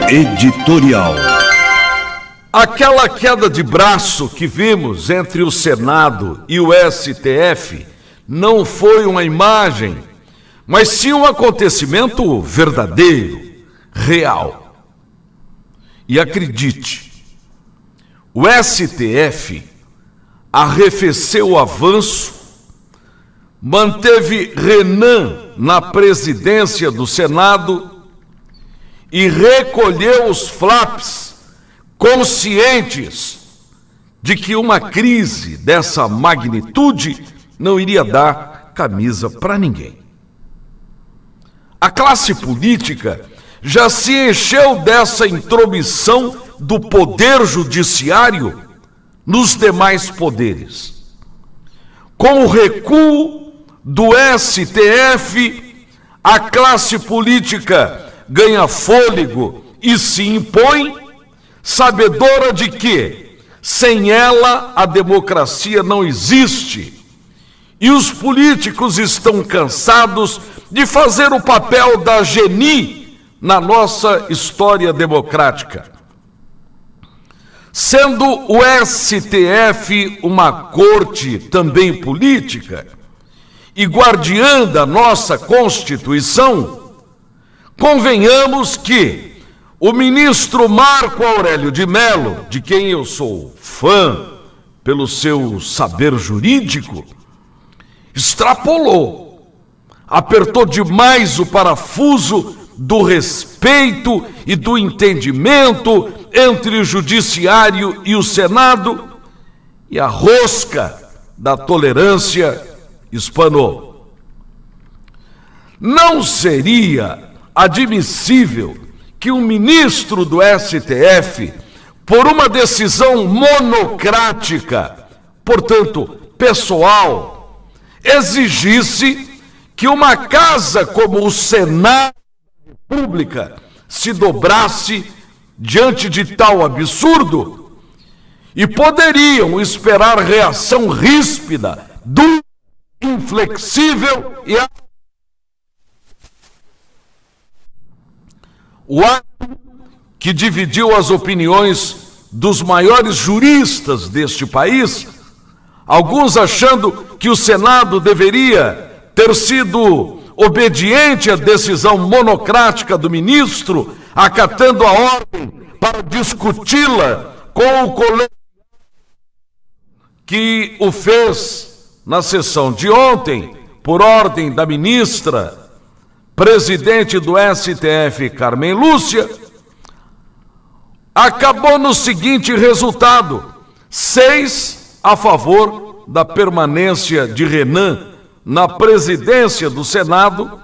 Editorial. Aquela queda de braço que vimos entre o Senado e o STF não foi uma imagem, mas sim um acontecimento verdadeiro, real. E acredite, o STF arrefeceu o avanço, manteve Renan na presidência do Senado e recolheu os flaps, conscientes de que uma crise dessa magnitude não iria dar camisa para ninguém. A classe política já se encheu dessa intromissão do poder judiciário nos demais poderes. Com o recuo do STF, a classe política ganha fôlego e se impõe, sabedora de que, sem ela, a democracia não existe. E os políticos estão cansados de fazer o papel da geni na nossa história democrática. Sendo o STF uma corte também política e guardiã da nossa Constituição, convenhamos que o ministro Marco Aurélio de Mello, de quem eu sou fã pelo seu saber jurídico, extrapolou, apertou demais o parafuso do respeito e do entendimento entre o Judiciário e o Senado, e a rosca da tolerância espanou. Não seria admissível que um ministro do STF, por uma decisão monocrática, portanto, pessoal, exigisse que uma casa como o Senado da República se dobrasse diante de tal absurdo, e poderiam esperar reação ríspida, dura, inflexível e o ato que dividiu as opiniões dos maiores juristas deste país, alguns achando que o Senado deveria ter sido obediente à decisão monocrática do ministro, acatando a ordem para discuti-la com o colega que o fez na sessão de ontem, por ordem da ministra presidente do STF, Carmen Lúcia, acabou no seguinte resultado: 6 a favor da permanência de Renan na presidência do Senado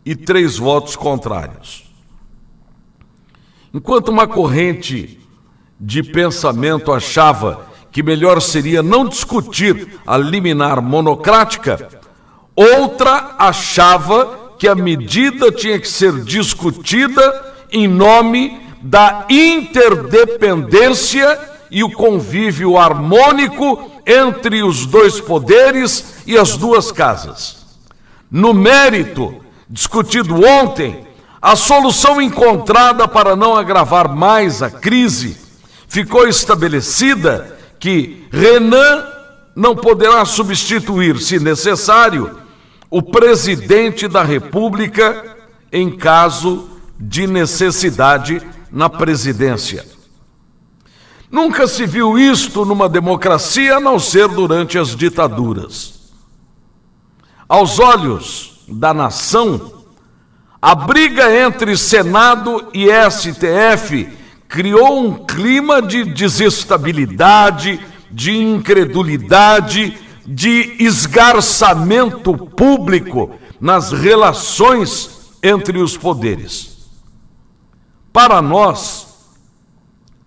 e 3 votos contrários. Enquanto uma corrente de pensamento achava que melhor seria não discutir a liminar monocrática, outra achava que a medida tinha que ser discutida em nome da interdependência e o convívio harmônico entre os dois poderes e as duas casas. No mérito, discutido ontem, a solução encontrada para não agravar mais a crise, ficou estabelecida que Renan não poderá substituir, se necessário, o presidente da República em caso de necessidade na presidência. Nunca se viu isto numa democracia, a não ser durante as ditaduras. Aos olhos da nação, a briga entre Senado e STF criou um clima de desestabilidade, de incredulidade, de esgarçamento público nas relações entre os poderes. Para nós,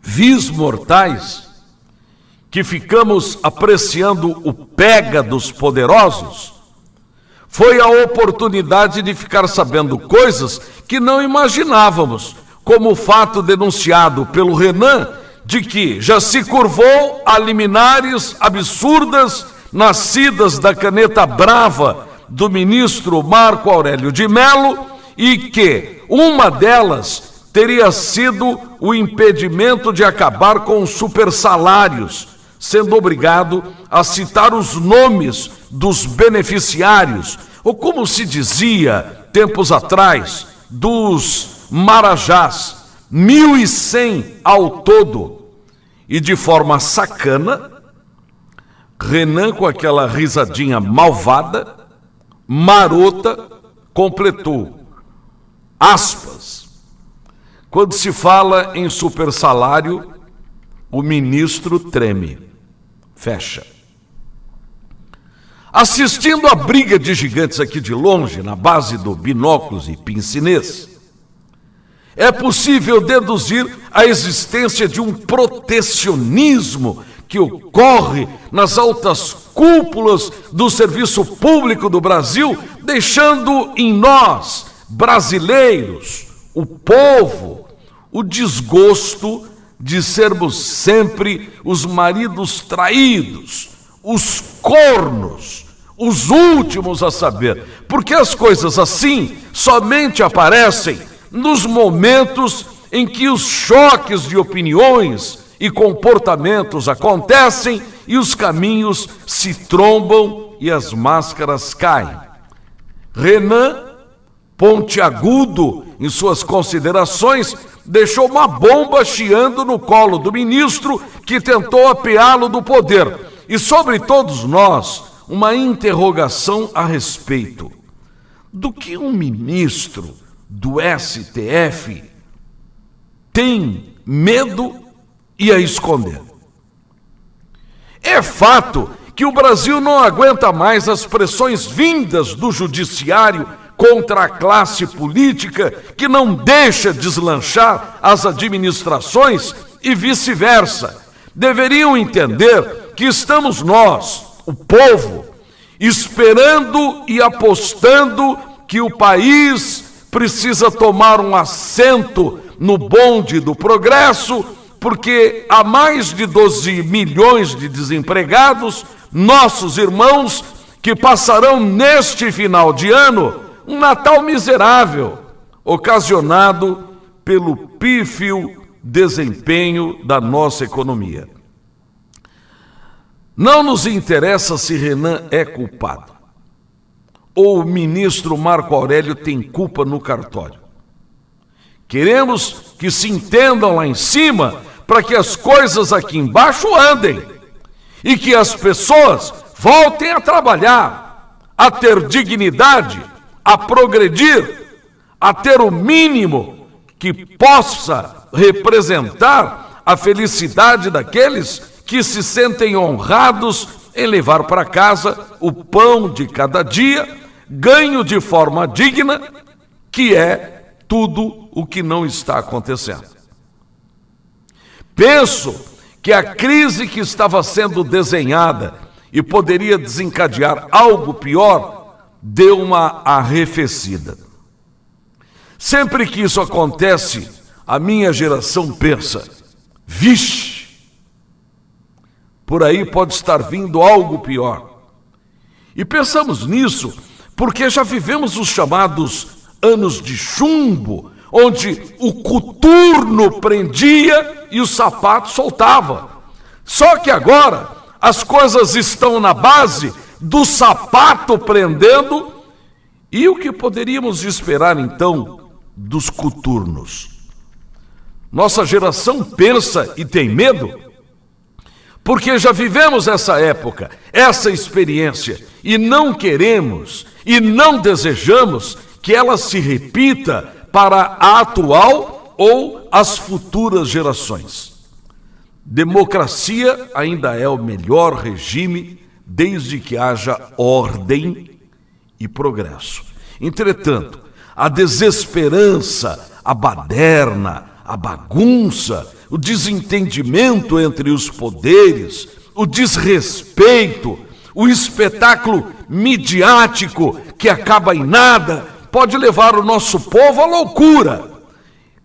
vis mortais, que ficamos apreciando o pega dos poderosos, foi a oportunidade de ficar sabendo coisas que não imaginávamos, como o fato denunciado pelo Renan de que já se curvou a liminares absurdas nascidas da caneta brava do ministro Marco Aurélio de Mello e que uma delas teria sido o impedimento de acabar com os supersalários, sendo obrigado a citar os nomes dos beneficiários, ou como se dizia tempos atrás, dos marajás, 1.100 ao todo. E de forma sacana, Renan, com aquela risadinha malvada, marota, completou, aspas, quando se fala em supersalário, o ministro treme, fecha. Assistindo a briga de gigantes aqui de longe, na base do binóculos e pince-nez, é possível deduzir a existência de um protecionismo que ocorre nas altas cúpulas do serviço público do Brasil, deixando em nós, brasileiros, o povo, o desgosto de sermos sempre os maridos traídos, os cornos, os últimos a saber, porque as coisas assim somente aparecem nos momentos em que os choques de opiniões e comportamentos acontecem e os caminhos se trombam e as máscaras caem. Renan, pontiagudo em suas considerações, deixou uma bomba chiando no colo do ministro que tentou apeá-lo do poder. E sobre todos nós, uma interrogação a respeito do que um ministro do STF tem medo e a esconder. É fato que o Brasil não aguenta mais as pressões vindas do judiciário contra a classe política que não deixa deslanchar as administrações e vice-versa. Deveriam entender que estamos nós, o povo, esperando e apostando que o país precisa tomar um assento no bonde do progresso, porque há mais de 12 milhões de desempregados, nossos irmãos, que passarão neste final de ano um Natal miserável, ocasionado pelo pífio desempenho da nossa economia. Não nos interessa se Renan é culpado, ou o ministro Marco Aurélio tem culpa no cartório. Queremos que se entendam lá em cima para que as coisas aqui embaixo andem e que as pessoas voltem a trabalhar, a ter dignidade, a progredir, a ter o mínimo que possa representar a felicidade daqueles que se sentem honrados em levar para casa o pão de cada dia, ganho de forma digna, que é tudo o que não está acontecendo. Penso que a crise que estava sendo desenhada e poderia desencadear algo pior, deu uma arrefecida. Sempre que isso acontece, a minha geração pensa, vixe, por aí pode estar vindo algo pior. E pensamos nisso porque já vivemos os chamados anos de chumbo, onde o coturno prendia e o sapato soltava. Só que agora as coisas estão na base do sapato prendendo, e o que poderíamos esperar então dos coturnos? Nossa geração pensa e tem medo, porque já vivemos essa época, essa experiência, e não queremos e não desejamos que ela se repita para a atual ou as futuras gerações. Democracia ainda é o melhor regime desde que haja ordem e progresso. Entretanto, a desesperança, a baderna, a bagunça, o desentendimento entre os poderes, o desrespeito, o espetáculo midiático que acaba em nada, pode levar o nosso povo à loucura.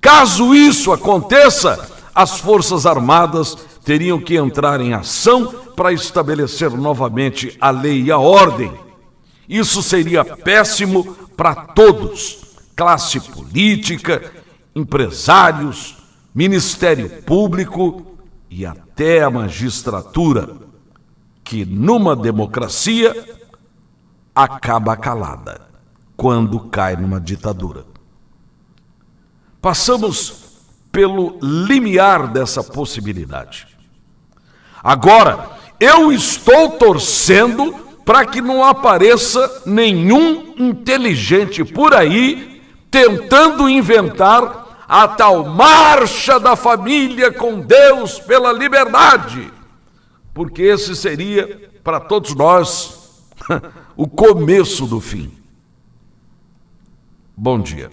Caso isso aconteça, as Forças Armadas teriam que entrar em ação para estabelecer novamente a lei e a ordem. Isso seria péssimo para todos, classe política empresários, Ministério Público e até a magistratura, que numa democracia acaba calada quando cai numa ditadura. Passamos pelo limiar dessa possibilidade. Agora, eu estou torcendo para que não apareça nenhum inteligente por aí tentando inventar a tal marcha da família com Deus pela liberdade, porque esse seria, para todos nós, o começo do fim. Bom dia.